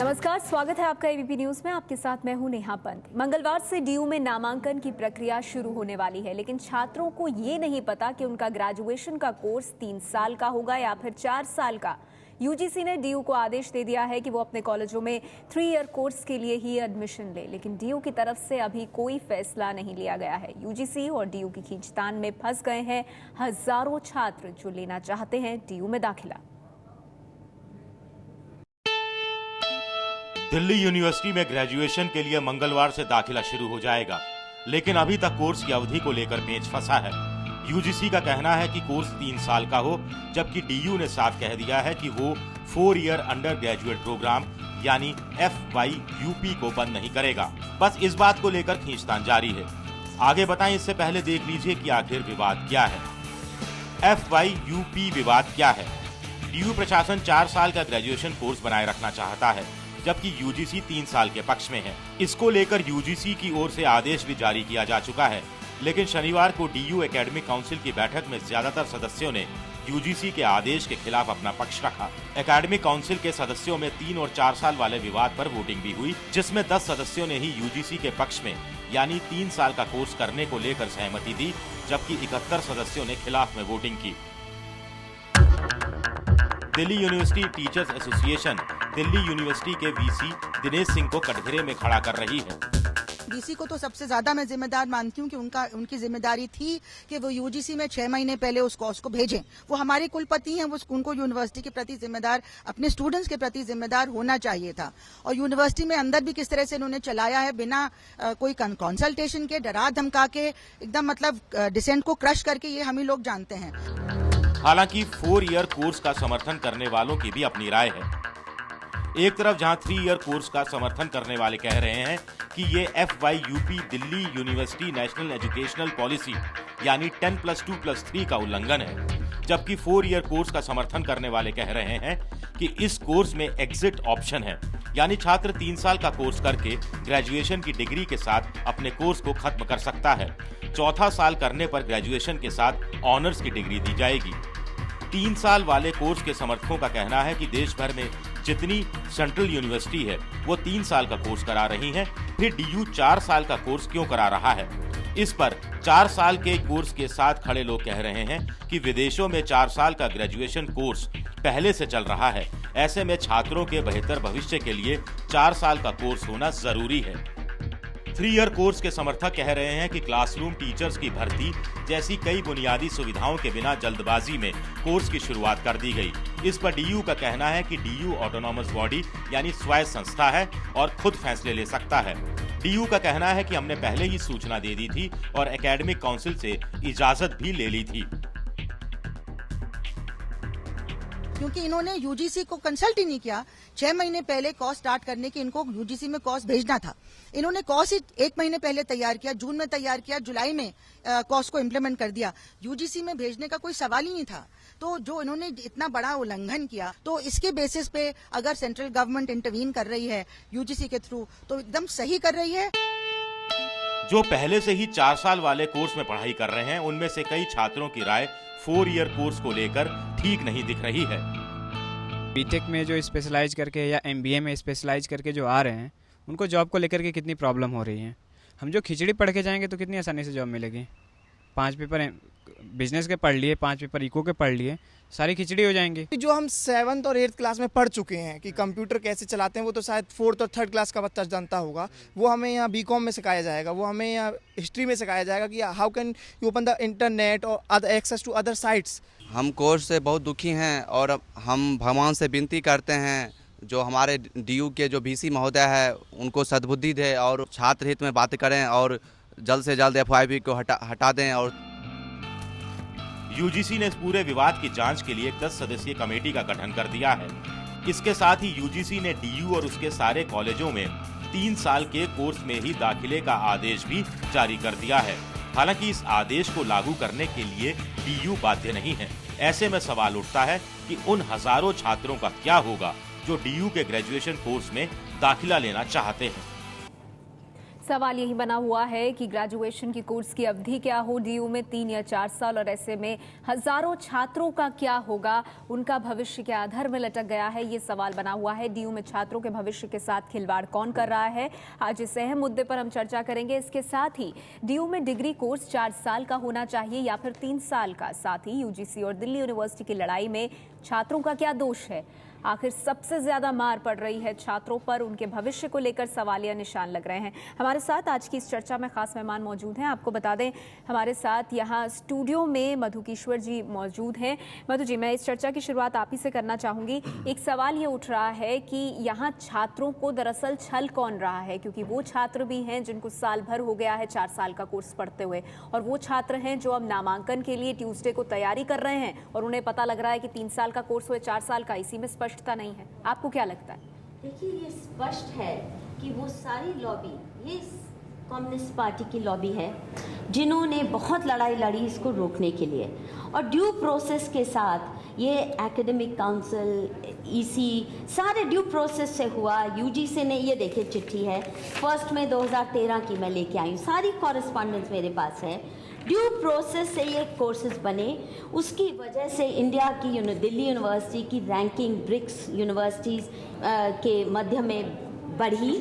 नमस्कार, स्वागत है आपका एबीपी न्यूज में। आपके साथ मैं हूं नेहा पंत। मंगलवार से डीयू में नामांकन की प्रक्रिया शुरू होने वाली है, लेकिन छात्रों को ये नहीं पता कि उनका ग्रेजुएशन का कोर्स 3 साल का होगा या फिर 4 साल का। यूजीसी ने डीयू को आदेश दे दिया है कि वो अपने कॉलेजों में 3 ईयर कोर्स के लिए ही एडमिशन ले, लेकिन डीयू की तरफ से अभी कोई फैसला नहीं लिया गया है। यूजीसी और डीयू की खींचतान में फंस गए हैं हजारों छात्र जो लेना चाहते हैं डीयू में दाखिला। दिल्ली यूनिवर्सिटी में ग्रेजुएशन के लिए मंगलवार से दाखिला शुरू हो जाएगा, लेकिन अभी तक कोर्स की अवधि को लेकर पेच फंसा है। यूजीसी का कहना है कि कोर्स 3 साल का हो, जबकि डीयू ने साफ कह दिया है कि वो 4 ईयर अंडर ग्रेजुएट प्रोग्राम यानी FYUP को बंद नहीं करेगा। बस इस बात को लेकर खींचतान जारी है। आगे बताएं इससे पहले देख लीजिए कि आखिर विवाद क्या है। FYUP विवाद क्या है? डीयू प्रशासन 4 साल का ग्रेजुएशन कोर्स बनाए रखना चाहता है, जबकि यूजीसी 3 साल के पक्ष में है। इसको लेकर यूजीसी की ओर से आदेश भी जारी किया जा चुका है, लेकिन शनिवार को डीयू एकेडमिक काउंसिल की बैठक में ज्यादातर सदस्यों ने यूजीसी के आदेश के खिलाफ अपना पक्ष रखा। एकेडमिक काउंसिल के सदस्यों में 3 और 4 साल वाले विवाद पर वोटिंग भी हुई, जिसमें 10 सदस्यों ने ही यूजीसी के पक्ष में यानी 3 साल का कोर्स करने को लेकर सहमति दी, जबकि 71 सदस्यों ने खिलाफ में वोटिंग की। Delhi university teachers association Delhi university के वीसी दिनेश सिंह को कटघरे में खड़ा कर रही है। डीसी को तो सबसे ज्यादा मैं जिम्मेदार मानती हूँ कि उनकी जिम्मेदारी थी कि वो यूजीसी में 6 महीने पहले उस कोर्स को भेजें। वो हमारे कुलपति हैं, वो उनको यूनिवर्सिटी के प्रति जिम्मेदार, अपने स्टूडेंट्स के प्रति जिम्मेदार होना चाहिए था। और यूनिवर्सिटी में अंदर भी किस तरह से उन्होंने चलाया है, बिना कोई कंसल्टेशन के, डरा धमका के, एकदम मतलब डिसेंट को क्रश करके, ये हम ही लोग जानते हैं। हालांकि 4 ईयर कोर्स का समर्थन करने वालों की भी अपनी राय है। एक तरफ जहां 3 ईयर कोर्स का समर्थन करने वाले कह रहे हैं कि ये FYUP Delhi university national educational policy यानी 10+2+3 का उल्लंघन है, जबकि 4 ईयर कोर्स का समर्थन करने वाले कह रहे हैं कि इस कोर्स में एग्जिट ऑप्शन है, यानी छात्र 3 साल का कोर्स करके ग्रेजुएशन की डिग्री के साथ अपने कोर्स को खत्म कर सकता है। चौथा साल करने पर ग्रेजुएशन के साथ ऑनर्स की डिग्री दी जाएगी। 3 साल वाले कोर्स के समर्थकों का कहना है कि देश भर में जितनी सेंट्रल यूनिवर्सिटी है वो 3 साल का कोर्स करा रही हैं, फिर डीयू 4 साल का कोर्स क्यों करा रहा है? इस पर 4 साल के कोर्स के साथ खड़े लोग कह रहे हैं कि विदेशों में 4 साल का ग्रेजुएशन कोर्स पहले से चल रहा है। ऐसे में छात्रों के बेहतर भविष्य के लिए 4 साल का कोर्स होना जरूरी है। 3 ईयर कोर्स के समर्थक कह रहे हैं कि क्लासरूम टीचर्स की भर्ती जैसी कई बुनियादी सुविधाओं के बिना जल्दबाजी में कोर्स की शुरुआत कर दी गई। इस पर डीयू का कहना है कि डीयू ऑटोनॉमस बॉडी यानी स्वायत्त संस्था है और खुद फैसले ले सकता है। डीयू का कहना है कि हमने पहले ही सूचना दे दी थी और एकेडमिक काउंसिल से इजाजत भी ले ली थी। क्योंकि इन्होंने यूजीसी को कंसल्ट ही नहीं किया। 6 महीने पहले कोर्स स्टार्ट करने की इनको यूजीसी में कोर्स भेजना था। इन्होंने कोर्स ही 1 महीने पहले तैयार किया, जून में तैयार किया, जुलाई में कोर्स को इम्प्लीमेंट कर दिया। यूजीसी में भेजने का कोई सवाल ही नहीं था। तो जो इन्होंने इतना बड़ा उल्लंघन किया, तो इसके बेसिस पे अगर सेंट्रल गवर्नमेंट इंटरवीन कर रही है यूजीसी के थ्रू, तो एकदम सही कर रही है। जो पहले से ही 4 साल वाले कोर्स में पढ़ाई कर रहे हैं, उनमें से कई छात्रों की राय 4 ईयर कोर्स को लेकर ठीक नहीं दिख रही है। बीटेक में जो स्पेशलाइज करके या एमबीए में स्पेशलाइज करके जो आ रहे हैं, उनको जॉब को लेकर के कितनी प्रॉब्लम हो रही है। हम जो खिचड़ी पढ़ के जाएंगे तो कितनी आसानी से जॉब मिलेगी। 5 पेपर बिजनेस के पढ़ लिए, 5 पेपर इको के पढ़ लिए, सारी खिचड़ी हो जाएंगी। जो हम 7th और 8th क्लास में पढ़ चुके हैं कि कंप्यूटर कैसे चलाते हैं, वो तो शायद 4th और 3rd क्लास का बच्चा जानता होगा। वो हमें यहाँ बीकॉम में सिखाया जाएगा, वो हमें यहाँ हिस्ट्री में सिखाया जाएगा कि how can you open the internet और other access to other sites. हम कोर्स से बहुत दुखी हैं और हम भगवान से विनती करते हैं जो हमारे डीयू के जो वीसी महोदय है उनको सद्बुद्धि दे और छात्र हित में बात करें और जल्द से जल्द FYUP को हटा दें। और यूजीसी ने इस पूरे विवाद की जांच के लिए एक 10 सदस्यीय कमेटी का गठन कर दिया है। इसके साथ ही यूजीसी ने डीयू और उसके सारे कॉलेजों में 3 साल के कोर्स में ही दाखिले का आदेश भी जारी कर दिया है। हालांकि इस आदेश को लागू करने के लिए डीयू बाध्य नहीं है। ऐसे में सवाल उठता है कि उन हजारों छात्रों का क्या होगा जो डीयू के ग्रेजुएशन कोर्स में दाखिला लेना चाहते हैं। सवाल यही बना हुआ है कि ग्रेजुएशन की कोर्स की अवधि क्या हो, डीयू में 3 या 4 साल, और ऐसे में हजारों छात्रों का क्या होगा, उनका भविष्य क्या अधर में लटक गया है, ये सवाल बना हुआ है। डीयू में छात्रों के भविष्य के साथ खिलवाड़ कौन कर रहा है, आज इस अहम मुद्दे पर हम चर्चा करेंगे। इसके साथ ही डीयू में डिग्री कोर्स 4 साल का होना चाहिए या फिर 3 साल का, साथ ही यूजीसी और दिल्ली यूनिवर्सिटी की लड़ाई में छात्रों का क्या दोष है, आखिर सबसे ज्यादा मार पड़ रही है छात्रों पर, उनके भविष्य को लेकर सवालिया निशान लग रहे हैं। हमारे साथ आज की इस चर्चा में खास मेहमान मौजूद हैं। आपको बता दें, हमारे साथ यहाँ स्टूडियो में मधुकिश्वर जी मौजूद हैं। मधु जी, मैं इस चर्चा की शुरुआत आप ही से करना चाहूंगी। एक सवाल ये उठ रहा है कि यहाँ छात्रों को दरअसल छल कौन रहा है, क्योंकि वो छात्र भी हैं जिनको साल भर हो गया है 4 साल का कोर्स पढ़ते हुए, और वो छात्र हैं जो अब नामांकन के लिए ट्यूसडे को तैयारी कर रहे हैं और उन्हें पता लग रहा है कि 3 साल का कोर्स हुए 4 साल का, इसी में स्पष्टता नहीं है। आपको क्या लगता है? देखिए, ये स्पष्ट है कि वो सारी लॉबी, ये कम्युनिस्ट पार्टी की लॉबी है जिन्होंने बहुत लड़ाई लड़ी इसको रोकने के लिए, और ड्यू प्रोसेस के साथ ये एकेडमिक काउंसिल, ईसी, सारे ड्यू प्रोसेस से हुआ। यूजीसी ने, ये देखिए चिट्ठी है 1 मई 2013 की, मैं लेके आई हूँ, सारी कॉरेस्पॉन्डेंस मेरे पास है। ड्यू प्रोसेस से ये कोर्सेज बने, उसकी वजह से इंडिया की दिल्ली यूनिवर्सिटी की रैंकिंग ब्रिक्स यूनिवर्सिटीज़ के मध्य में बढ़ी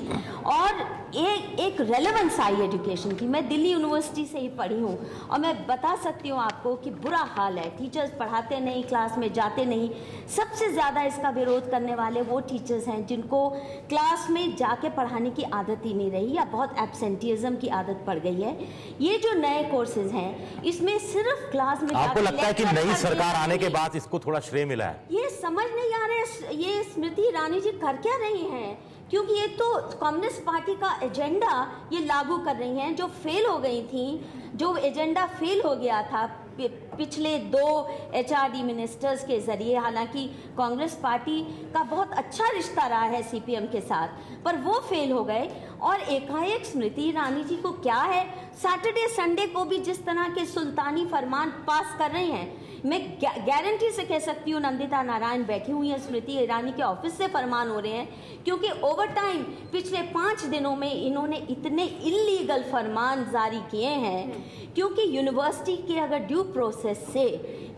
और एक रेलेवेंस आई एजुकेशन की। मैं दिल्ली यूनिवर्सिटी से ही पढ़ी हूँ और मैं बता सकती हूँ आपको कि बुरा हाल है, टीचर्स पढ़ाते नहीं, क्लास में जाते नहीं। सबसे ज़्यादा इसका विरोध करने वाले वो टीचर्स हैं जिनको क्लास में जाके पढ़ाने की आदत ही नहीं रही या बहुत एब्सेंटिज्म की आदत पड़ गई है। ये जो नए कोर्सेज हैं इसमें सिर्फ क्लास में, आपको लगता है कि नई सरकार आने के बाद इसको थोड़ा श्रेय मिला है? ये समझ नहीं आ रहा है ये स्मृति ईरानी जी कर क्या रही हैं, क्योंकि ये तो कम्युनिस्ट पार्टी का एजेंडा ये लागू कर रही हैं जो फेल हो गई थी, जो एजेंडा फेल हो गया था पिछले 2 एचआरडी मिनिस्टर्स के जरिए। हालांकि कांग्रेस पार्टी का बहुत अच्छा रिश्ता रहा है सीपीएम के साथ, पर वो फेल हो गए और एकाएक स्मृति ईरानी जी को क्या है, सैटरडे संडे को भी जिस तरह के सुल्तानी फरमान पास कर रहे हैं, मैं गारंटी से कह सकती हूँ नंदिता नारायण बैठी हुई है, स्मृति ईरानी के ऑफिस से फरमान हो रहे हैं, क्योंकि ओवर टाइम पिछले 5 दिनों में इन्होंने इतने इलीगल फरमान जारी किए हैं। क्योंकि यूनिवर्सिटी के अगर ड्यू प्रोसेस से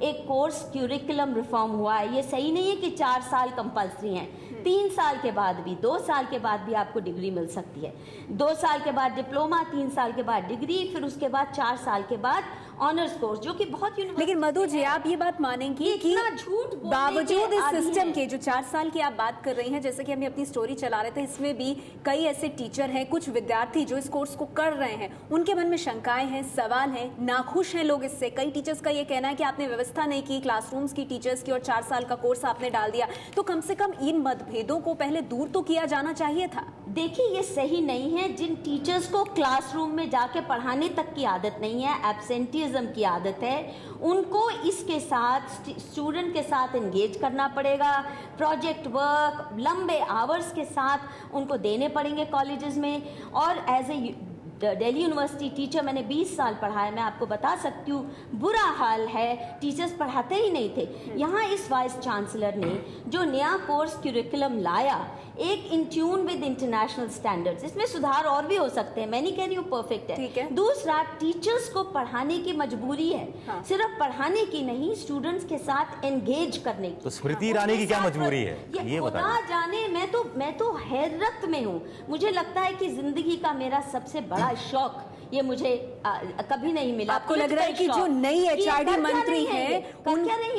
एक कोर्स क्यूरिकुलम रिफॉर्म हुआ है, ये सही नहीं है कि 4 साल कंपल्सरी हैं, 3 साल के बाद भी, 2 साल के बाद भी आपको डिग्री मिल सकती है। 2 साल के बाद डिप्लोमा, 3 साल के बाद डिग्री, फिर उसके बाद 4 साल के बाद ऑनर्स कोर्स, जो कि बहुत लेकिन मधु जी, आप ये बात मानेंगी कि झूठ बावजूद इस सिस्टम के जो 4 साल की आप बात कर रही हैं, जैसे कि हमने अपनी स्टोरी चला रहे थे, इसमें भी कई ऐसे टीचर हैं, कुछ विद्यार्थी जो इस कोर्स को कर रहे हैं, उनके मन में शंकाएं हैं, सवाल हैं, नाखुश हैं लोग इससे। कई टीचर्स का ये कहना है कि आपने व्यवस्था नहीं की क्लासरूम्स की, टीचर्स की, और 4 साल का कोर्स आपने डाल दिया, तो कम से कम इन मतभेदों को पहले दूर तो किया जाना चाहिए था। देखिए, ये सही नहीं है। जिन टीचर्स को क्लासरूम में जाके पढ़ाने तक की आदत नहीं है, एब्सेंटिज्म की आदत है, उनको इसके साथ स्टूडेंट के साथ एंगेज करना पड़ेगा, प्रोजेक्ट वर्क लंबे आवर्स के साथ उनको देने पड़ेंगे कॉलेजेस में। और as a Delhi University teacher मैंने 20 साल पढ़ाया, मैं आपको बता सकती हूँ बुरा हाल है, टीचर्स पढ़ाते ही नहीं थे। यहाँ इस वाइस चांसलर ने जो नया कोर्स क्यूरिकुलम लाया, एक in tune with international standards, इसमें सुधार और भी हो सकते हैं, मैं नहीं कह रही हूँ परफेक्ट है। दूसरा, टीचर्स को पढ़ाने की मजबूरी है, सिर्फ पढ़ाने की नहीं, स्टूडेंट्स के साथ एंगेज करने की। तो स्मृति ईरानी की क्या मजबूरी है, ये बताइए। जाने, मैं तो हैरत में हूँ। मुझे लगता है कि जिंदगी का मेरा सबसे बड़ा शौक ये मुझे कभी नहीं मिला। आपको लग रहा है कि जो नई एचआरडी मंत्री हैं,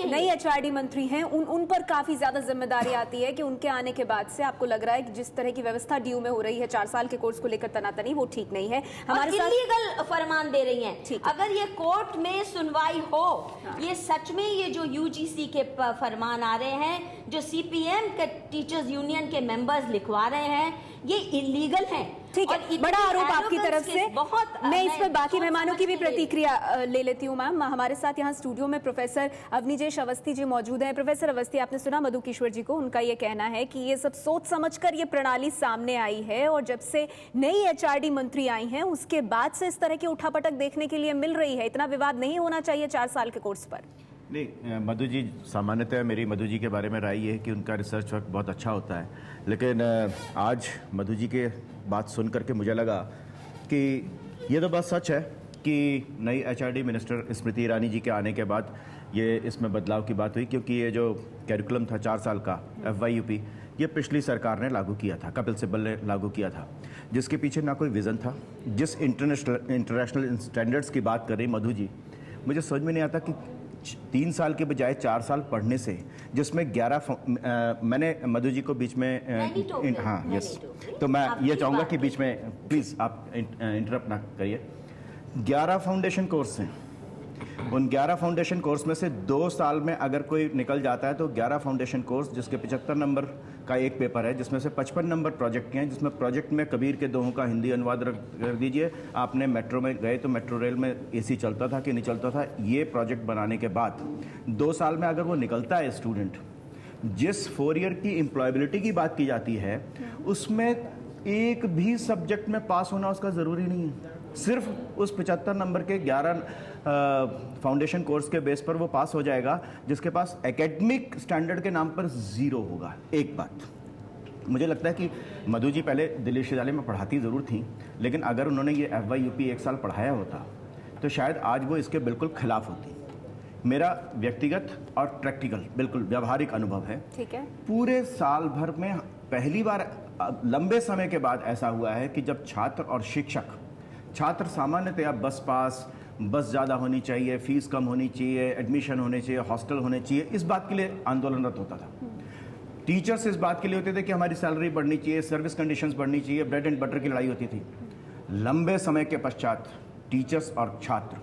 नई एचआरडी मंत्री हैं, उन पर काफी ज्यादा जिम्मेदारी आती है कि उनके आने के बाद से आपको लग रहा है कि जिस तरह की व्यवस्था डीयू में हो रही है 4 साल के कोर्स को लेकर तनातनी, वो ठीक नहीं है। हमारे साथ इलीगल फरमान दे रही हैं। अगर ये कोर्ट में सुनवाई हो, ये सच में ये जो यूजीसी के फरमान आ रहे हैं, जो सीपीएम के टीचर्स यूनियन के मेंबर्स लिखवा रहे हैं, ये इलीगल हैं। ठीक है, बड़ा आरोप आपकी तरफ से। बहुत मैं इस पर बाकी मेहमानों की भी प्रतिक्रिया ले लेती हूँ। मैम, हमारे साथ यहाँ स्टूडियो में प्रोफेसर अवनीजेश अवस्थी जी मौजूद हैं। प्रोफेसर अवस्थी, आपने सुना मधुकिश्वर जी को, उनका ये कहना है कि ये सब सोच समझकर ये प्रणाली सामने आई है और जब से नई एचआरडी मंत्री आई हैं उसके बाद से इस तरह की उठापटक देखने के लिए मिल रही है। इतना विवाद नहीं होना चाहिए 4 साल के कोर्स पर। नहीं, मधु जी, सामान्यतः मेरी मधु जी के बारे में राय ये है कि उनका रिसर्च वर्क बहुत अच्छा होता है, लेकिन आज मधु जी के बात सुन करके मुझे लगा कि ये तो बात सच है कि नई एचआरडी मिनिस्टर स्मृति ईरानी जी के आने के बाद ये इसमें बदलाव की बात हुई, क्योंकि ये जो कैरिकुलम था 4 साल का FYUP, ये पिछली सरकार ने लागू किया था, कपिल सिब्बल ने लागू किया था, जिसके पीछे ना कोई विज़न था। जिस इंटरनेशनल स्टैंडर्ड्स की बात कर रही मधु जी, मुझे समझ में नहीं आता कि 3 साल के बजाय 4 साल पढ़ने से, जिसमें 11 मैंने मधु जी को बीच में हाँ यस, तो मैं ये चाहूँगा कि बीच में प्लीज़ आप इंटरप्ट ना करिए। 11 फाउंडेशन कोर्स हैं, उन 11 फाउंडेशन कोर्स में से 2 साल में अगर कोई निकल जाता है तो 11 फाउंडेशन कोर्स जिसके 75 नंबर का एक पेपर है, जिसमें से 55 नंबर प्रोजेक्ट के हैं, जिसमें प्रोजेक्ट में कबीर के दोहों का हिंदी अनुवाद कर दीजिए। आपने मेट्रो में गए तो मेट्रो रेल में AC चलता था कि नहीं चलता था, ये प्रोजेक्ट बनाने के बाद 2 साल में अगर वो निकलता है स्टूडेंट, जिस 4 ईयर की एम्प्लॉयबिलिटी की बात की जाती है उसमें एक भी सब्जेक्ट में पास होना उसका ज़रूरी नहीं है। सिर्फ उस 75 नंबर के 11 फाउंडेशन कोर्स के बेस पर वो पास हो जाएगा, जिसके पास एकेडमिक स्टैंडर्ड के नाम पर 0 होगा। एक बात मुझे लगता है कि मधु जी पहले दिल्ली विश्वविद्यालय में पढ़ाती ज़रूर थी, लेकिन अगर उन्होंने ये FYUP 1 साल पढ़ाया होता तो शायद आज वो इसके बिल्कुल खिलाफ होती। मेरा व्यक्तिगत और प्रैक्टिकल बिल्कुल व्यावहारिक अनुभव है। ठीक है। पूरे साल भर में पहली बार लंबे समय के बाद ऐसा हुआ है कि जब छात्र और शिक्षक, छात्र सामान्यतया बस पास, बस ज़्यादा होनी चाहिए, फीस कम होनी चाहिए, एडमिशन होने चाहिए, हॉस्टल होने चाहिए, इस बात के लिए आंदोलनरत होता था। टीचर्स इस बात के लिए होते थे कि हमारी सैलरी बढ़नी चाहिए, सर्विस कंडीशंस बढ़नी चाहिए, ब्रेड एंड बटर की लड़ाई होती थी। लंबे समय के पश्चात टीचर्स और छात्र,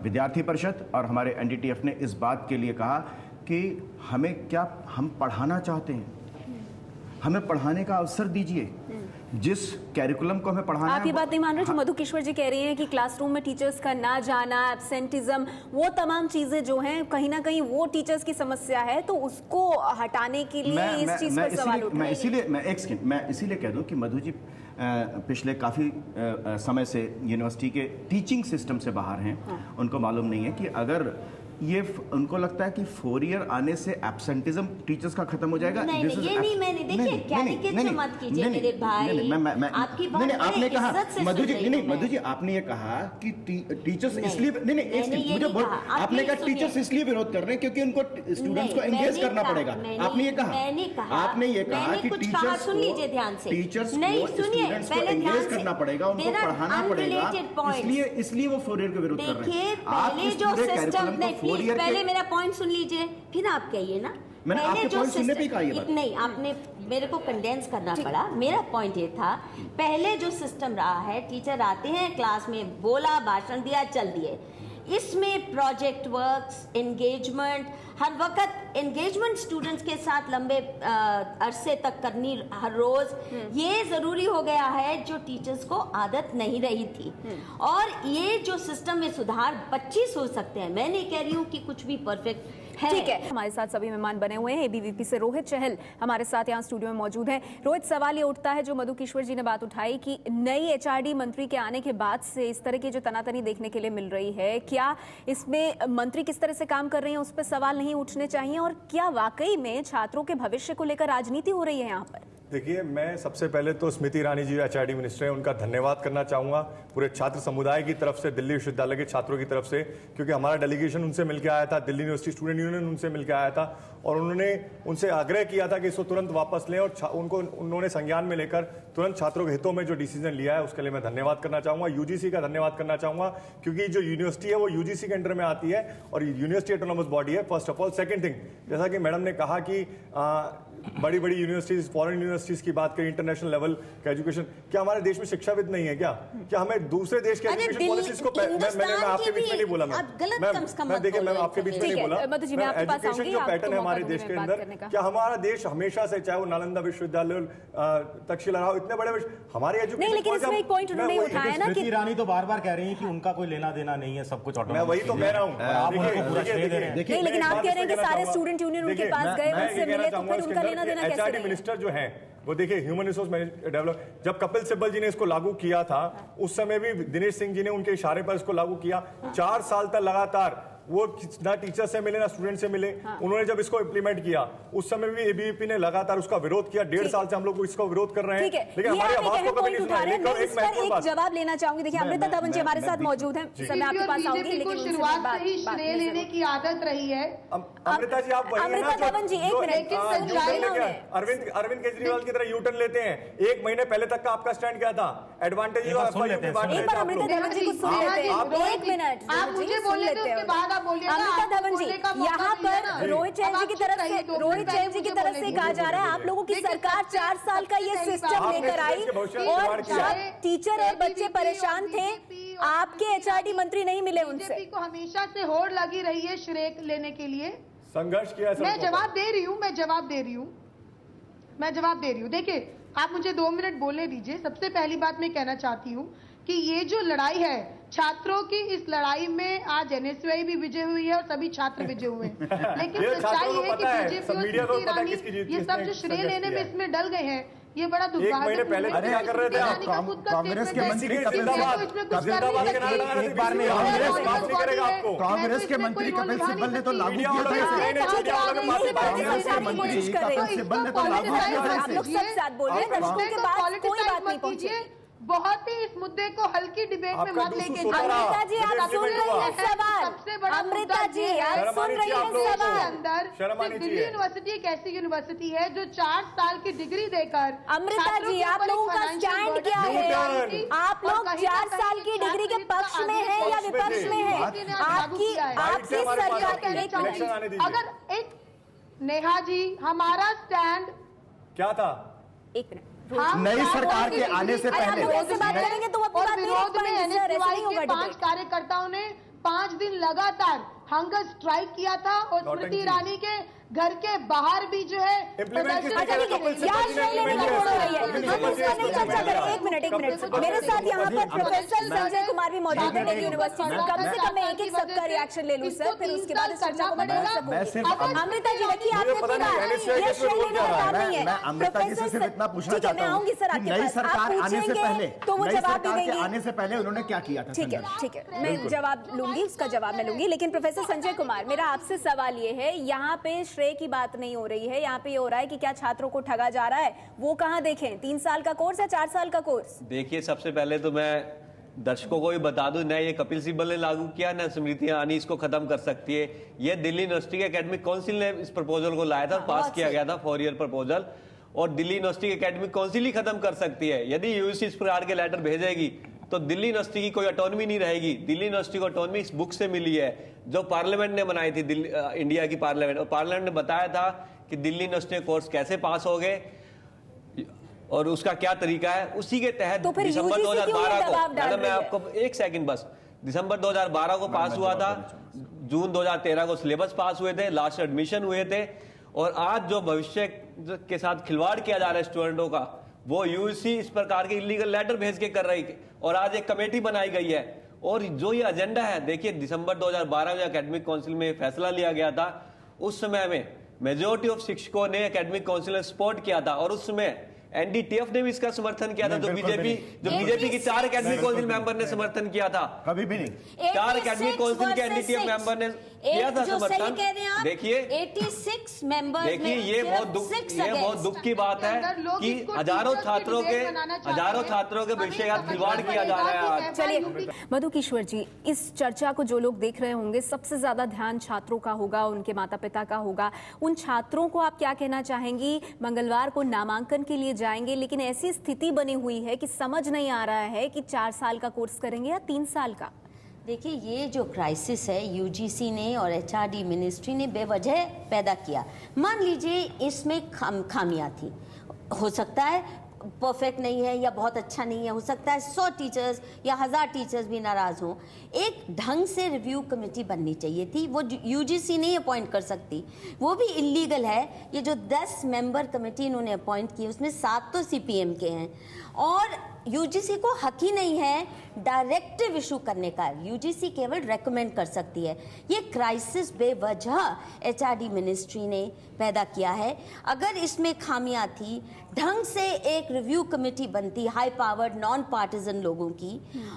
विद्यार्थी परिषद और हमारे NDTF ने इस बात के लिए कहा कि हमें क्या, हम पढ़ाना चाहते हैं, हमें पढ़ाने का अवसर दीजिए। जिस कैरिकुलम को हमें पढ़ाना है, आप ये बात नहीं मान रहे जो मधु किश्वर जी कह रही हैं कि क्लासरूम में टीचर्स का ना जाना, एब्सेंटिज्म, वो तमाम चीजें जो हैं कहीं ना कहीं वो टीचर्स की समस्या है, तो उसको हटाने के लिए इस चीज पर सवाल उठ रहे हैं। मैं इसीलिए कह दूं कि मधु जी पिछले काफ़ी समय से यूनिवर्सिटी के टीचिंग सिस्टम से बाहर हैं। उनको मालूम नहीं है कि अगर ये उनको लगता है कि 4 ईयर आने से एब्सेंटिज्म टीचर्स का खत्म हो जाएगा। नहीं, ये नहीं, मैंने देखिए कैरिकेचर मत कीजिए मेरे भाई। आपकी बात आपने कहा मधु जी, नहीं मधु जी, आपने ये कहा कि टीचर्स इसलिए मुझे आपने कहा टीचर्स इसलिए विरोध कर रहे हैं क्योंकि उनको स्टूडेंट्स को एंगेज करना पड़ेगा। आपने ये कहा, आपने ये कहा कि टीचर्स सुन लीजिए ध्यान से, टीचर्स को स्टूडेंट्स को एंगेज करना पड़ेगा, उनको पढ़ाना पड़ेगा, इसलिए वो 4 ईयर के विरोध कर रहे हैं। पहले जो सिस्टम, पहले मेरा पॉइंट सुन लीजिए फिर आप कहिए ना। मैंने आपके पॉइंट सुनने पे कहा ये बात। नहीं, आपने मेरे को कंडेंस करना पड़ा। मेरा पॉइंट ये था, पहले जो सिस्टम रहा है, टीचर आते हैं क्लास में, बोला, भाषण दिया, चल दिए। इसमें प्रोजेक्ट वर्क्स, एंगेजमेंट, हर वक्त एंगेजमेंट स्टूडेंट्स के साथ लंबे अरसे तक करनी हर रोज, ये जरूरी हो गया है जो टीचर्स को आदत नहीं रही थी। और ये जो सिस्टम में सुधार 25 हो सकते हैं, मैं नहीं कह रही हूँ कि कुछ भी परफेक्ट है। ठीक है, हमारे साथ सभी मेहमान बने हुए हैं। ABVP से रोहित चहल हमारे साथ यहाँ स्टूडियो में मौजूद हैं। रोहित, सवाल ये उठता है जो मधु किश्वर जी ने बात उठाई कि नई HRD मंत्री के आने के बाद से इस तरह की जो तनातनी देखने के लिए मिल रही है, क्या इसमें मंत्री किस तरह से काम कर रही हैं उस पर सवाल नहीं उठने चाहिए, और क्या वाकई में छात्रों के भविष्य को लेकर राजनीति हो रही है यहाँ पर? देखिए, मैं सबसे पहले तो स्मृति ईरानी जी HRD मिनिस्टर हैं, उनका धन्यवाद करना चाहूँगा पूरे छात्र समुदाय की तरफ से, दिल्ली विश्वविद्यालय के छात्रों की तरफ से, क्योंकि हमारा डेलीगेशन उनसे मिलकर आया था, दिल्ली यूनिवर्सिटी स्टूडेंट यूनियन उनसे मिलकर आया था, और उन्होंने उनसे आग्रह किया था कि इसको तुरंत वापस लें, और उन्होंने संज्ञान में लेकर तुरंत छात्रों के हितों में जो डिसीजन लिया है उसके लिए मैं धन्यवाद करना चाहूँगा। UGC का धन्यवाद करना चाहूँगा, क्योंकि जो यूनिवर्सिटी है वो UGC के अंडर में आती है और यूनिवर्सिटी ऑटोनॉमस बॉडी है, first of all. Second thing, जैसा कि मैडम ने कहा कि बड़ी बड़ी यूनिवर्सिटीज, फॉरेन यूनिवर्सिटीज की बात करें, इंटरनेशनल लेवल का एजुकेशन, क्या हमारे देश में शिक्षाविद नहीं है क्या? क्या हमें दूसरे देश के एजुकेशन पॉलिसीज को, मैं आपके बीच में नहीं बोला, मैं देखिए, मैं आपके बीच में नहीं बोला, एजुकेशन जो पैटर्न है हमारे देश के अंदर, क्या हमारा देश हमेशा से, चाहे वो नालंदा विश्वविद्यालय, तक्षशिला राव, इतने बड़े हमारे एजुकेशन, ईरानी तो बार बार कह रही है कि उनका कोई लेना देना नहीं है, सब कुछ मैं वही तो कह रहा हूँ। लेकिन आप कह रहे हैं कि सारे स्टूडेंट यूनियन उनके पास गए, उनसे मिले, तो फिर उनका लेना देना कैसे HRD मिनिस्टर जो हैं वो देखिए, ह्यूमन रिसोर्स डेवलप, जब कपिल सिब्बल जी ने इसको लागू किया था उस समय भी दिनेश सिंह जी ने उनके इशारे पर इसको लागू किया। 4 साल तक लगातार वो ना टीचर से मिले ना स्टूडेंट से मिले। उन्होंने जब इसको इम्प्लीमेंट किया उस समय भी एबीवीपी ने लगातार उसका विरोध किया। 1.5 साल से हम लोग इसको विरोध कर रहे हैं, लेकिन हमारी आवाज को कभी नहीं सुना। एक जवाब लेना चाहूंगी। देखिए अमृता धवन जी हमारे साथ मौजूद हैं, मैं आपके पास आऊंगी, लेकिन शुरुआत से ही श्रेय लेने की आदत रही है। अमृता जी आप अमृता धवन जी एक मिनट, अरविंद केजरीवाल की तरह यूटर्न लेते हैं। 1 महीने पहले तक का आपका स्टैंड क्या था? एडवांटेज अमृता धवन जी को सुन लेते हैं, 1 मिनट आप मुझे बोल लेते हैं, उसके बाद आप बोलिए। अमृता धवन जी, यहाँ पर रोहित जैन जी की तरफ से कहा जा रहा है आप लोगों की सरकार 4 साल का ये सिस्टम लेकर आई और जब टीचर और बच्चे परेशान थे आपके एचआरडी मंत्री नहीं मिले उनसे। बीजेपी को हमेशा से होड़ लगी रही है श्रेय लेने के लिए, संघर्ष किया। मैं जवाब दे रही हूँ। देखिए आप मुझे 2 मिनट बोलने दीजिए। सबसे पहली बात मैं कहना चाहती हूँ कि ये जो लड़ाई है छात्रों की, इस लड़ाई में आज एनएसयूआई भी विजय हुई है और सभी छात्र विजय हुए हैं। लेकिन सच्चाई है कि बीजेपी और स्मृति ईरानी ये सब जो श्रेय लेने में इसमें डल गए हैं, ये बड़ा दुर्भाग्य। पहले क्या कर रहे थे आप? कांग्रेस के मंत्री कपिल सिब्बल ने तो लागू किया था। आप लोग सब साथ बोल रहे हैं, दर्शकों के पास कोई बात नहीं पहुंची। बहुत ही इस मुद्दे को हल्की डिबेट में मत लेके जाइए। अमृता जी आप सुन रही हैं सवाल? सबसे बड़ा अमृता जी आप सुन रही हैं सवाल? अंदर दिल्ली यूनिवर्सिटी एक ऐसी यूनिवर्सिटी है जो 4 साल की डिग्री देकर, अमृता जी आप लोगों का स्टैंड क्या है? आप लोग 4 साल की डिग्री के पक्ष में हैं या विपक्ष में हैं? आपकी सरकार, अगर एक नेहा जी हमारा स्टैंड क्या था? 1 मिनट, नई सरकार के आने से पहले बात करेंगे तो और विरोध में एनएसयूआई के 5 कार्यकर्ताओं ने 5 दिन लगातार हंगर स्ट्राइक किया था और स्मृति ईरानी के घर के बाहर भी जो है एक मिनट मेरे साथ यहाँ पर प्रोफेसर संजय कुमार भी मौजूद है दिल्ली यूनिवर्सिटी से। कम से कम मैं एक सबका रिएक्शन ले लूं सर, फिर उसके बाद इस चर्चा को मैं बढ़ा सकूं। अमृता जी देखिए आपने ये श्रेय लेने का काम नहीं है। अमृता जी से सिर्फ इतना पूछना चाहता हूँ कि नई सरकार आने से पहले, तो वो जवाब भी देंगे। आने से पहले उन्होंने क्या किया था? ठीक है मैं जवाब लूंगी, उसका जवाब मैं लूंगी। लेकिन प्रोफेसर संजय कुमार मेरा आपसे सवाल ये है, यहाँ पे श्रेय की बात नहीं हो रही है, यहाँ पे ये हो रहा है कि क्या छात्रों को ठगा जा रहा है, वो कहाँ देखें? 3 साल का कोर्स या 4 साल का कोर्स? देखिए सबसे पहले तो मैं दर्शकों को भी बता दूं, न ये कपिल सिब्बल ने लागू किया, न स्मृति ईरानी इसको खत्म कर सकती है। ये दिल्ली यूनिवर्सिटी के एकेडमिक काउंसिल ने इस प्रपोजल को लाया था, पास किया गया था 4 ईयर प्रपोजल, और दिल्ली यूनिवर्सिटी के एकेडमिक काउंसिल ही खत्म कर सकती है। यदि यूजीसी इस प्रकार के लेटर भेजेगी तो दिल्ली यूनिवर्सिटी की कोई ऑटोनॉमी नहीं रहेगी। दिल्ली यूनिवर्सिटी को ऑटोनॉमी इस बुक से मिली है जो पार्लियामेंट ने बनाई थी, इंडिया की पार्लियामेंट, और पार्लियामेंट ने बताया था कि दिल्ली यूनिवर्सिटी कोर्स कैसे पास हो गए और उसका क्या तरीका है। उसी के तहत तो दिसंबर 2012 को, मैडम मैं आपको 1 सेकंड बस, दिसंबर 2012 को पास हुआ था, जून 2013 को सिलेबस पास हुए थे, लास्ट एडमिशन हुए थे, और आज जो भविष्य के साथ खिलवाड़ किया जा रहा है स्टूडेंटों का, वो यूजीसी इस प्रकार के इलीगल लेटर भेज के कर रही है। और आज एक कमेटी बनाई गई है और जो ये एजेंडा है, देखिए दिसंबर 2012 में एकेडमिक काउंसिल में फैसला लिया गया था, उस समय में मेजोरिटी ऑफ शिक्षकों ने एकेडमिक काउंसिल ने सपोर्ट किया था और उसमें एनडीटीएफ ने भी इसका समर्थन किया था। जो बीजेपी की 4 एकेडमिक काउंसिल मेंबर ने समर्थन किया था, कभी भी नहीं 4 एकेडमिक काउंसिल के एनडीटीएफ मेंबर ने किया था समर्थन। देखिए 86 मेंबर, देखिए ये बहुत दुख की बात है कि हजारों छात्रों के भविष्य का खिलवाड़ किया जा रहा है। चलिए मधु किशोर जी, इस चर्चा को जो लोग देख रहे होंगे, सबसे ज्यादा ध्यान छात्रों का होगा, उनके माता पिता का होगा। उन छात्रों को आप क्या कहना चाहेंगी? मंगलवार को नामांकन के लिए जाएंगे, लेकिन ऐसी स्थिति बनी हुई है कि समझ नहीं आ रहा है कि 4 साल का कोर्स करेंगे या 3 साल का। देखिए ये जो क्राइसिस है यूजीसी ने और एचआरडी मिनिस्ट्री ने बेवजह पैदा किया। मान लीजिए इसमें खामियां थी, हो सकता है परफेक्ट नहीं है या बहुत अच्छा नहीं है, हो सकता है 100 टीचर्स या 1000 टीचर्स भी नाराज हों। एक ढंग से रिव्यू कमेटी बननी चाहिए थी, वो यूजीसी नहीं अपॉइंट कर सकती, वो भी इलीगल है। ये जो 10 मेंबर कमेटी इन्होंने अपॉइंट की उसमें 7 तो सीपीएम के हैं और यूजीसी को हक ही नहीं है डायरेक्टिव इशू करने का। यूजीसी केवल रेकमेंड कर सकती है। ये क्राइसिस बेवजह एचआरडी मिनिस्ट्री ने पैदा किया है। अगर इसमें खामियां थी, ढंग से एक रिव्यू कमेटी बनती हाई पावर्ड नॉन पार्टिजन लोगों की,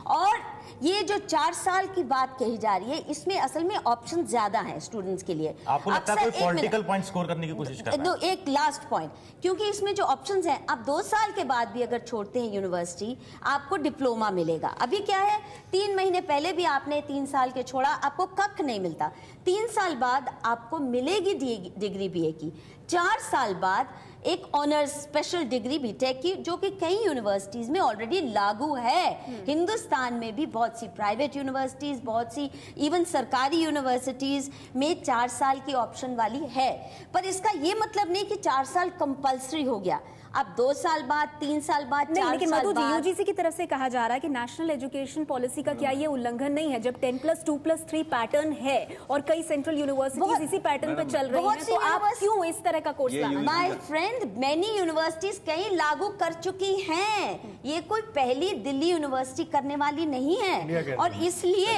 और ये जो 4 साल की बात कही जा रही है, इसमें असल में ऑप्शन ज्यादा हैं स्टूडेंट्स के लिए। आपको लगता है कोई पॉलिटिकल पॉइंट स्कोर करने की कोशिश कर रहा है? एक लास्ट पॉइंट, क्योंकि इसमें जो ऑप्शंस हैं, आप 2 साल के बाद भी अगर छोड़ते हैं यूनिवर्सिटी, आपको डिप्लोमा मिलेगा। अभी क्या है, 3 महीने पहले भी आपने 3 साल के छोड़ा, आपको कख नहीं मिलता। 3 साल बाद आपको मिलेगी डिग्री बीए की। 4 साल बाद एक ऑनर्स स्पेशल डिग्री बीटेक की, जो कि कई यूनिवर्सिटीज में ऑलरेडी लागू है। हिंदुस्तान में भी बहुत सी प्राइवेट यूनिवर्सिटीज, बहुत सी इवन सरकारी यूनिवर्सिटीज में 4 साल की ऑप्शन वाली है। पर इसका ये मतलब नहीं कि 4 साल कंपल्सरी हो गया। अब 2 साल बाद, 3 साल बाद, 4 लेकिन साल मधु जी, बाद यूजीसी की तरफ से कहा जा रहा है कि नेशनल एजुकेशन पॉलिसी का क्या ये उल्लंघन नहीं है, जब 10+2+3 पैटर्न है और कई सेंट्रल यूनिवर्सिटीज इसी पैटर्न पे चल रही हैं, तो आप क्यों इस तरह का कोर्स लाना? माय फ्रेंड, मेनी यूनिवर्सिटीज कई लागू कर चुकी हैं। ये कोई पहली दिल्ली यूनिवर्सिटी करने वाली नहीं है, और इसलिए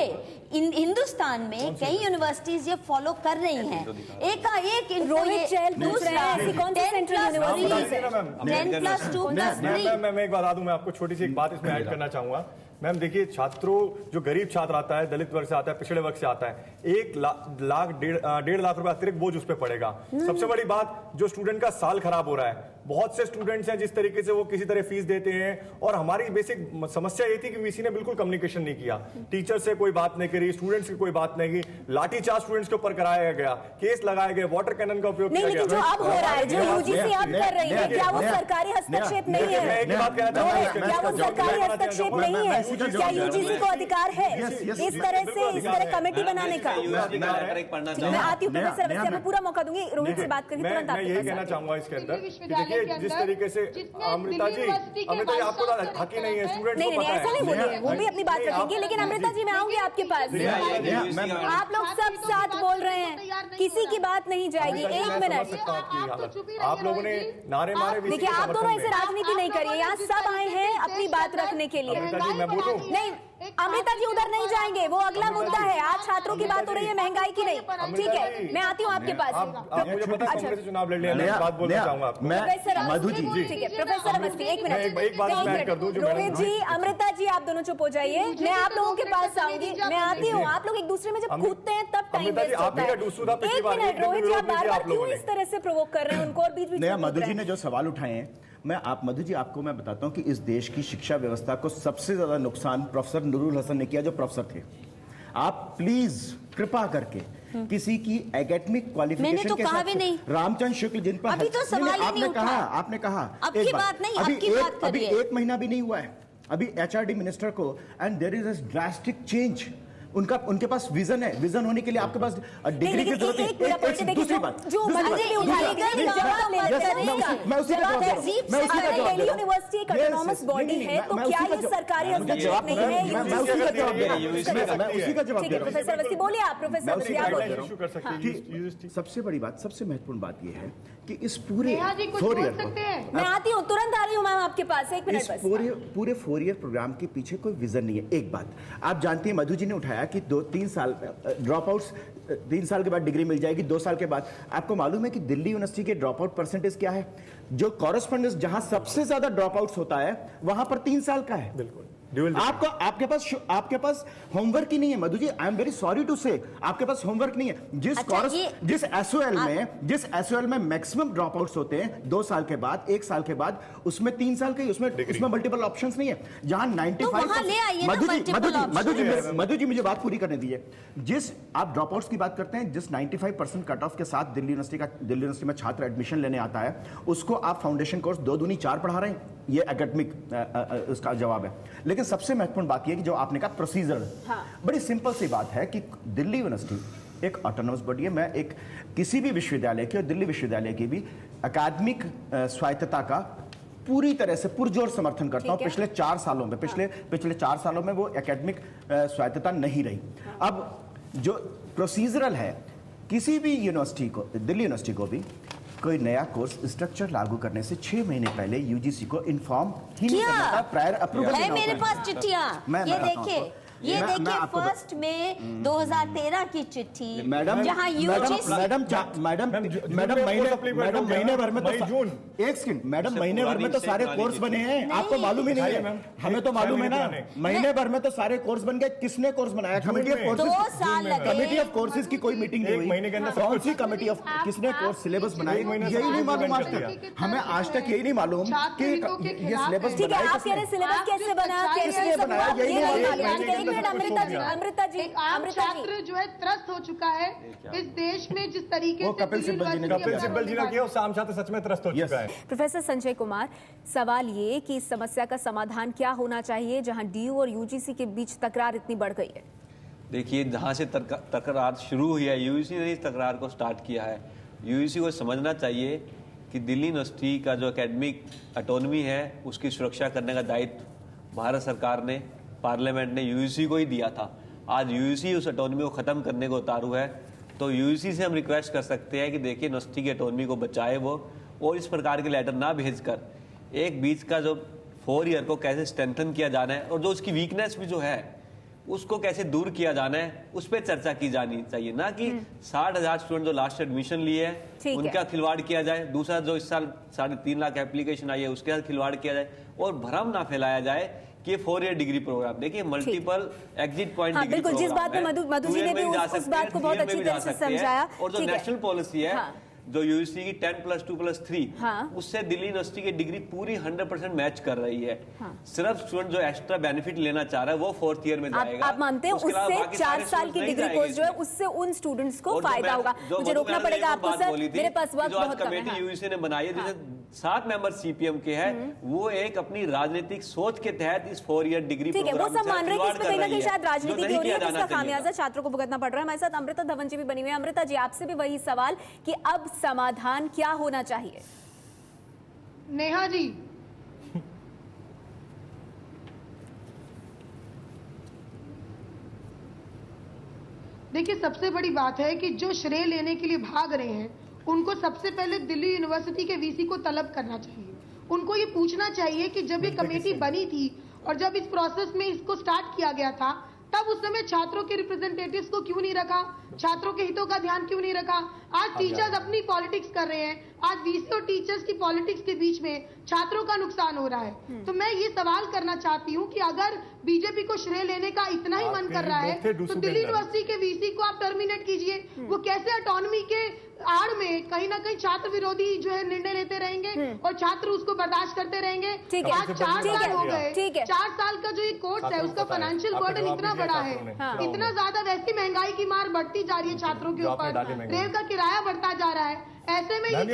हिंदुस्तान में कई यूनिवर्सिटीज ये फॉलो कर रही हैं। एक रोहित चैल पूछ रहे हैं, ऐसी कौन सी सेंट्रल यूनिवर्सिटी? 10+2+3। मैं एक बता दूं, मैं आपको छोटी सी एक बात इसमें ऐड करना चाहूंगा। मैम देखिए, छात्रों, जो गरीब छात्र आता है, दलित वर्ग से आता है, पिछड़े वर्ग से आता है, 1 लाख रुपए अतिरिक्त बोझ उस पर पड़ेगा। सबसे बड़ी बात, जो स्टूडेंट का साल खराब हो रहा है, बहुत से स्टूडेंट्स हैं जिस तरीके से वो किसी तरह फीस देते हैं, और हमारी बेसिक समस्या ये थी कि वीसी ने बिल्कुल कम्युनिकेशन नहीं किया, टीचर से कोई बात नहीं करी, स्टूडेंट्स की कोई बात नहीं की, लाठीचार्ज स्टूडेंट्स के ऊपर कराया गया, केस लगाए गए, वाटर कैनन का उपयोग किया गया। जो अब हो रहा है, जो यूजीसी अब कर रही है, क्या वो सरकारी हस्तक्षेप नहीं है? क्या वो सरकारी हस्तक्षेप नहीं है? क्या यूजीसी को अधिकार है इस तरह कमेटी बनाने का? मैं आती हूँ प्रोफेसर अवस्थी, आपको पूरा मौका दूंगी रोहित से बात करके तुरंत। मैं यही कहना चाहूंगा इसके अंदर कि देखिए, जिस तरीके से अमृता जी आपको हक ही नहीं है, स्टूडेंट्स को पता है। ऐसा नहीं बोलिए, वो भी अपनी बात रखेंगे, लेकिन अमृता जी मैं आऊंगी आपके पास। आप लोग सब साथ बोल रहे हैं, किसी की बात नहीं जाएगी। 1 मिनट, आप लोगों ने नारे मारे। देखिए, आप दोनों ऐसे राजनीति नहीं करिए, यहाँ सब आए हैं अपनी बात रखने के लिए। नहीं, अमृता जी उधर नहीं जाएंगे, वो अगला मुद्दा है। आज छात्रों की बात हो रही है, महंगाई की नहीं। ठीक है, मैं आती हूँ आपके पास। मुझे पता है कांग्रेस चुनाव लड़ लिया, बात बोलना चाहूंगा आपको। मधु जी, ठीक है प्रोफेसर अवस्थी, 1 मिनट। एक बात मैं कर दूं, रोहित जी, अमृता जी, आप दोनों चुप हो जाइए, मैं आप लोगों के पास आऊंगी। मैं आती हूँ। आप लोग एक दूसरे में जब कूदते हैं तब टाइम वेस्ट होता है। 1 मिनट रोहित जी, आप बार-बार क्यों इस तरह से प्रोवोक कर रहे हैं उनको, और बीच-बीच में मधु जी ने जो सवाल उठाए हैं, मधु जी आपको मैं बताता हूं कि इस देश की शिक्षा व्यवस्था को सबसे ज्यादा नुकसान प्रोफेसर नूरुल हसन ने किया, जो प्रोफेसर थे। आप प्लीज कृपा करके किसी की एकेडमिक क्वालिफिकेशन के साथ रामचंद्र शुक्ल जिन पर अभी तो सवाल ही नहीं उठा। आपने कहा आपकी बात नहीं, आपकी बात करिए। अभी 1 महीना भी नहीं हुआ है अभी एचआरडी मिनिस्टर को, and there is a drastic change. उनके पास विजन है, विजन होने के लिए आपके पास डिग्री की जरूरत है। दूसरी बात, यूनिवर्सिटी एक ऑटोनॉमस बॉडी है, तो क्या ये सरकारी हस्तक्षेप नहीं है? उसी का जवाब दे रहा हूं। प्रोफेसर अवस्थी बोलिए, आप प्रोफेसर अवस्थी आप बोलिए। सबसे बड़ी बात, सबसे महत्वपूर्ण बात यह है कि इस पूरे 4 ईयर, मैं आती हूँ, तुरंत आ रही हूँ मैम आपके पास, 1 मिनट बस। पूरे 4 ईयर प्रोग्राम के पीछे कोई विजन नहीं है। एक बात आप जानती हैं, मधु जी ने उठाया कि 2-3 साल ड्रॉप आउट्स, 3 साल के बाद डिग्री मिल जाएगी, 2 साल के बाद। आपको मालूम है कि दिल्ली यूनिवर्सिटी के ड्रॉप आउट परसेंटेज क्या है? जो कॉरेस्पॉन्डेंस जहां सबसे ज्यादा ड्रॉप आउट्स होता है, वहां पर 3 साल का है। बिल्कुल। आपके पास होमवर्क ही नहीं है Madhu ji, I am very sorry to say, आपके पास होमवर्क नहीं है। जिस एसओएल में मैक्सिमम ड्रॉप आउट्स होते हैं 2 साल के बाद, 1 साल के बाद, उसमें 3 साल के, उसमें मल्टीपल ऑप्शंस नहीं है। जहां 95, मधु जी मुझे बात पूरी करने दीजिए। जिस आप ड्रॉप आउट्स की बात करते हैं, जिस 95% कट ऑफ के साथ दिल्ली यूनिवर्सिटी में छात्र एडमिशन लेने आता है, उसको आप फाउंडेशन कोर्स 2 दूनी 4 पढ़ा रहे हैं। ये एकेडमिक उसका जवाब है। लेकिन सबसे महत्वपूर्ण बात यह कि जो आपने कहा प्रोसीजर, बड़ी सिंपल सी बात है कि दिल्ली यूनिवर्सिटी एक ऑटोनॉमस बॉडी है। मैं एक किसी भी विश्वविद्यालय की और दिल्ली विश्वविद्यालय की भी अकादमिक स्वायत्तता का पूरी तरह से पुरजोर समर्थन करता हूं। पिछले 4 सालों में पिछले 4 सालों में वो एकेडमिक स्वायत्तता नहीं रही। अब जो प्रोसीजरल है, किसी भी यूनिवर्सिटी को, दिल्ली यूनिवर्सिटी को भी कोई नया कोर्स स्ट्रक्चर लागू करने से 6 महीने पहले यूजीसी को इन्फॉर्म ही नहीं करना था, प्रायर अप्रूवल है मेरे पास चिट्ठियां, ये देखिए, ये देखिए फर्स्ट में 2013 की चिट्ठी, जहां मैडम महीने भर में तो जून एक सेकंड मैडम महीने भर में तो सारे कोर्स बने हैं, आपको मालूम ही नहीं है, हमें तो मालूम है ना, महीने भर में तो सारे कोर्स बन गए। किसने कोर्स बनाया? कमेटी ऑफ कोर्सेज, 2 साल लगे। कमेटी ऑफ कोर्सेज की कोई मीटिंग नहीं हुई, कौन सी कमेटी ऑफ, किसने कोर्स सिलेबस बनाई, यही नहीं मालूम आज तक, हमें आज तक यही नहीं मालूम कि ये सिलेबस बनाया किसने, सिलेबस कैसे बना, किसने बनाया, यही नहीं मालूम। अमृता जी, आम छात्र जो है त्रस्त हो चुका है इस देश में, जिस तरीके से कपिल सिब्बल जी ने किया, उस आम छात्र सच में त्रस्त हो चुका है। प्रोफेसर संजय कुमार, सवाल ये कि इस समस्या का समाधान क्या होना चाहिए जहां डीयू और यूजीसी के बीच तकरार इतनी बढ़ गई है? देखिए, जहाँ से तकरार शुरू हुई है, यूजीसी ने इस तकरार को स्टार्ट किया है। यूजीसी को समझना चाहिए कि दिल्ली यूनिवर्सिटी का जो एकेडमिक ऑटोनॉमी है उसकी सुरक्षा करने का दायित्व भारत सरकार ने, पार्लियामेंट ने यूजीसी को ही दिया था। आज यूजीसी उस ऑटोनॉमी को ख़त्म करने को उतारू है, तो यूजीसी से हम रिक्वेस्ट कर सकते हैं कि देखिए यूनिवर्सिटी की ऑटोनॉमी को बचाए वो, और इस प्रकार के लेटर ना भेजकर एक बीच का जो 4 ईयर को कैसे स्ट्रेंथन किया जाना है और जो उसकी वीकनेस भी जो है उसको कैसे दूर किया जाना है, उस पर चर्चा की जानी चाहिए, ना कि 60,000 स्टूडेंट जो लास्ट एडमिशन लिए हैं उनका खिलवाड़ किया जाए, दूसरा जो इस साल 3.5 लाख एप्लीकेशन आई है उसके साथ खिलवाड़ किया जाए, और भ्रम ना फैलाया जाए कि 4 ईयर डिग्री प्रोग्राम, देखिए मल्टीपल एग्जिट पॉइंट डिग्री बिल्कुल, जिस बात में मधु जी ने भी उस बात को बहुत अच्छी तरह से समझाया, और जो नेशनल पॉलिसी है जो यूजीसी की 10+2+3 उससे दिल्ली यूनिवर्सिटी की डिग्री पूरी 100% मैच कर रही है। सिर्फ स्टूडेंट जो एक्स्ट्रा बेनिफिट लेना चाह रहा है वो 4th ईयर में जाएगा। आप मानते हैं उससे 4 साल की डिग्री कोर्स जो है उससे उन स्टूडेंट्स को फायदा होगा? मुझे रोकना पड़ेगा आपको सर, मेरे पास वक्त बहुत कम है। कमेटी यूजीसी ने बनाई है जिसे 7 मेंबर सीपीएम के हैं, वो एक अपनी राजनीतिक सोच के तहत इस 4 ईयर डिग्री ठीक है, वो सब मान रहे हैं कि इसमें कहीं ना कहीं शायद राजनीति की हो रही है, उसका खामियाजा छात्रों को भुगतना पड़ रहा है। हमारे साथ अमृता धवन जी भी बनी हुई है। अमृता जी, आपसे भी वही सवाल कि अब समाधान क्या होना चाहिए? नेहा जी, देखिए सबसे बड़ी बात है कि जो श्रेय लेने के लिए भाग रहे हैं उनको सबसे पहले दिल्ली यूनिवर्सिटी के वीसी को तलब करना चाहिए। उनको ये पूछना चाहिए कि जब ये कमेटी बनी थी और जब इस प्रोसेस में इसको स्टार्ट किया गया था तब उस समय छात्रों के रिप्रेजेंटेटिव्स को क्यों नहीं रखा, छात्रों के हितों का ध्यान क्यों नहीं रखा? आज टीचर्स अपनी पॉलिटिक्स कर रहे हैं, आज वीसी और टीचर्स की पॉलिटिक्स के बीच में छात्रों का नुकसान हो रहा है। तो मैं ये सवाल करना चाहती हूँ कि अगर बीजेपी को श्रेय लेने का इतना ही मन कर रहा है तो दिल्ली यूनिवर्सिटी के वीसी को आप टर्मिनेट कीजिए। वो कैसे ऑटोनॉमी के आड़ में कहीं ना कहीं छात्र विरोधी जो है निर्णय लेते रहेंगे और छात्र उसको बर्दाश्त करते रहेंगे। आज 4 साल हो गए, 4 साल का जो ये कोर्स है उसका फाइनेंशियल बर्डन इतना बड़ा है, इतना ज्यादा, वैसी महंगाई की मार बढ़ती जा रही है छात्रों के ऊपर, रेल का किराया बढ़ता जा रहा है, ऐसे में ये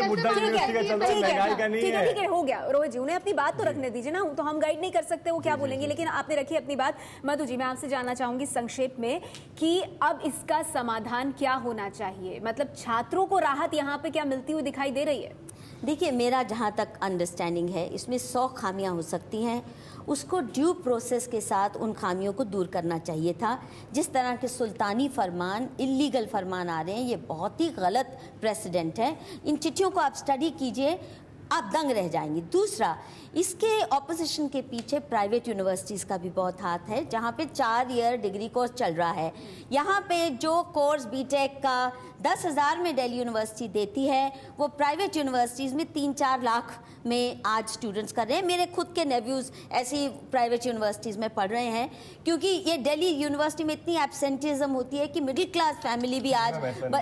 ठीक है, हो गया। रोहित जी, उन्हें अपनी बात तो रखने दीजिए ना, तो हम गाइड नहीं कर सकते वो क्या बोलेंगे, लेकिन आपने रखी अपनी बात। मधु जी, मैं आपसे जानना चाहूंगी संक्षेप में कि अब इसका समाधान क्या होना चाहिए? मतलब छात्रों को राहत यहाँ पे क्या मिलती हुई दिखाई दे रही है? देखिए, मेरा जहाँ तक अंडरस्टैंडिंग है इसमें 100 खामियां हो सकती हैं, उसको ड्यू प्रोसेस के साथ उन खामियों को दूर करना चाहिए था। जिस तरह के सुल्तानी फरमान, इल्लीगल फरमान आ रहे हैं, ये बहुत ही गलत प्रेसिडेंट है। इन चिट्ठियों को आप स्टडी कीजिए, आप दंग रह जाएंगे। दूसरा, इसके ऑपोजिशन के पीछे प्राइवेट यूनिवर्सिटीज़ का भी बहुत हाथ है, जहाँ पे 4 ईयर डिग्री कोर्स चल रहा है। यहाँ पे जो कोर्स बीटेक का 10,000 में दिल्ली यूनिवर्सिटी देती है, वो प्राइवेट यूनिवर्सिटीज़ में 3-4 लाख में आज स्टूडेंट्स कर रहे हैं। मेरे खुद के नेव्यूज़ ऐसी प्राइवेट यूनिवर्सिटीज़ में पढ़ रहे हैं, क्योंकि ये दिल्ली यूनिवर्सिटी में इतनी एब्सेंटिज्म होती है कि मिडिल क्लास फैमिली भी आज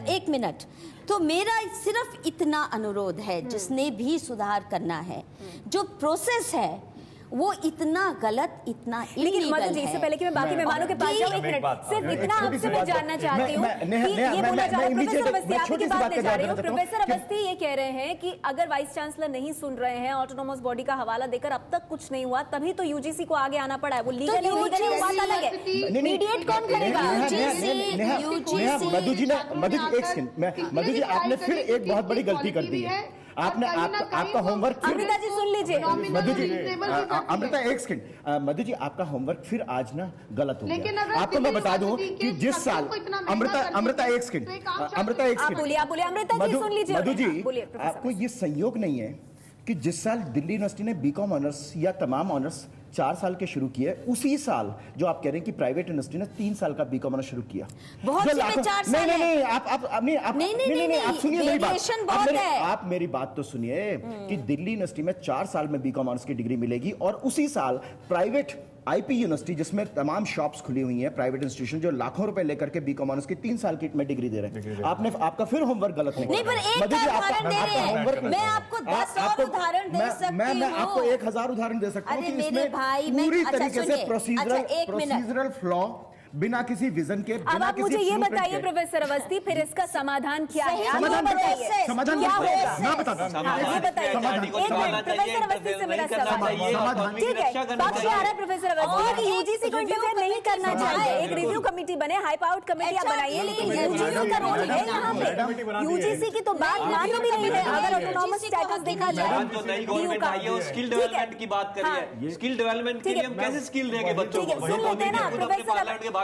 1 मिनट। तो मेरा सिर्फ इतना अनुरोध है, जिसने भी सुधार करना है, जो प्रोसेस है वो इतना गलत, इतना इल्लीगल है। इससे पहले कि मैं बाकी मेहमानों के पास जाऊं, 1 मिनट सिर्फ इतना आपसे मैं जानना चाहती हूँ कि ये बोला जा रहा है, प्रोफेसर अवस्थी आपकी बात ले जा रही हूँ। प्रोफेसर अवस्थी ये कह रहे हैं कि अगर वाइस चांसलर नहीं सुन रहे हैं, ऑटोनोमस बॉडी का हवाला देकर अब तक कुछ नहीं हुआ, तभी तो यूजीसी को आगे आना पड़ा है। वो लीगली वो बात अलग है, मीडिएट कौन करेगा? मधु जी, एक सेकंड, मधु जी आपने फिर एक बहुत बड़ी गलती कर दी है। आपने आपका होमवर्क अमृता जी सुन लीजिए। मधु जी, अमृता एक सेकंड, मधु जी आपका होमवर्क फिर आज ना गलत हो गया। आपको मैं बता दूं कि जिस साल अमृता एक सेकंड, अमृता एक सेकंड, बोलिए अमृता जी सुन लीजिए। मधु जी, आपको ये संयोग नहीं है कि जिस साल दिल्ली यूनिवर्सिटी ने बीकॉम ऑनर्स या तमाम ऑनर्स 4 साल के शुरू किए, उसी साल जो आप कह रहे हैं कि प्राइवेट यूनिवर्सिटी ने 3 साल का बीकॉम ऑनर्स शुरू किया। बहुत नहीं, आप सुनिए मेरी बात। आप मेरी बात तो सुनिए कि दिल्ली यूनिवर्सिटी में 4 साल में बीकॉम ऑनर्स की डिग्री मिलेगी और उसी साल प्राइवेट आईपी यूनिवर्सिटी, जिसमें तमाम शॉप्स खुली हुई हैं, प्राइवेट इंस्टीट्यूशन, जो लाखों रुपए लेकर के बीकॉम ऑनर्स की 3 साल की में डिग्री दे रहे हैं। आपका फिर होमवर्क गलत नहीं, पर एक उदाहरण दे रहे हैं। मैं आपको 10 और उदाहरण दे सकती हूं। मैं आपको 1000 उदाहरण दे सकता हूं कि इसमें पूरी तरीके से प्रोसीजरल फ्लॉ, बिना किसी विजन के, अब आप मुझे ये बताइए प्रोफेसर अवस्थी, फिर इसका समाधान क्या है? समाधान बताइए, समाधान क्या होगा? ना बताता ये बताइए। प्रोफेसर अवस्थी से मेरा सवाल, ठीक है, पक्ष आ रहा है प्रोफेसर अवस्थी कि यूजीसी को इंटरफेयर नहीं करना चाहिए, एक रिव्यू कमेटी बने, हाई पावर्ड कमेटियां बनाइए, लेकिन यूजीसी का रोल है यहाँ पे। यूजीसी की तो बात मानी भी नहीं है अगर ऑटोनॉमस स्टेटस देखा जाए। स्किल डेवलपमेंट की बात करिए, स्किल डेवलपमेंट के लिए हम कैसे स्किल देंगे बच्चों को? सुन लेते हैं ना प्रोफेसर,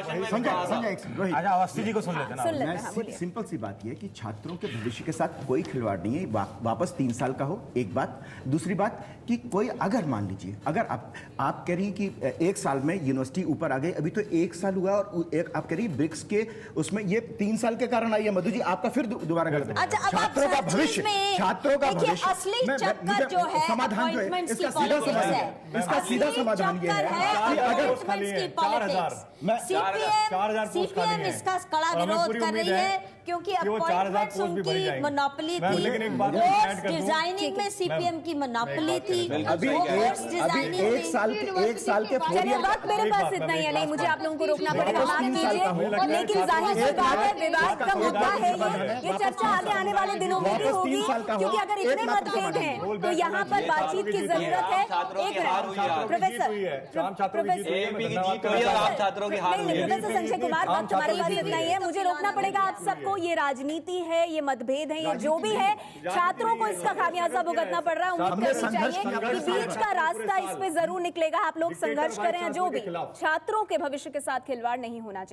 अवस्थी जी को सुन लेते ना। सिंपल सी बात यह कि छात्रों के भविष्य के साथ कोई खिलवाड़ नहीं है, वापस 3 साल का हो, एक बात। दूसरी बात कि कोई अगर मान लीजिए, अगर आप कह रही हैं कि 1 साल में यूनिवर्सिटी ऊपर आ गई, अभी तो 1 साल हुआ और आप कह रही है ब्रिक्स के उसमें ये 3 साल के कारण आई है। मधु जी आपका फिर दोबारा गलत है। छात्रों का भविष्य, छात्रों का भविष्य, समाधान जो है इसका सीधा समाधान है, इसका सीधा समाधान ये है कि अगर सीपीएम इसका कड़ा विरोध कर रही है क्योंकि अपॉइंटमेंट्स उनकी मोनोपोली थी, कोर्स डिजाइनिंग में सीपीएम की मोनोपोली थी। अभी एक साल के वक्त मेरे पास इतना ही है, नहीं मुझे आप लोगों को रोकना पड़ेगा, माफ कीजिए, लेकिन जाहिर सी बात है विवाद का मुद्दा है ये चर्चा आगे आने वाले दिनों में भी होगी, क्योंकि अगर इतने मतभेद हैं तो यहाँ पर बातचीत की जरूरत है। एक मिनट प्रोफेसर संजय कुमार, वक्त हमारे पास इतना ही है, मुझे रोकना पड़ेगा आप सबको। ये राजनीति है, ये मतभेद है, ये जो भी है, छात्रों को इसका खामियाजा भुगतना पड़ रहा है। उम्मीद करनी चाहिए कि बीच का रास्ता इस पे जरूर निकलेगा। आप लोग संघर्ष करें, जो भी छात्रों के भविष्य के साथ खिलवाड़ नहीं होना चाहिए।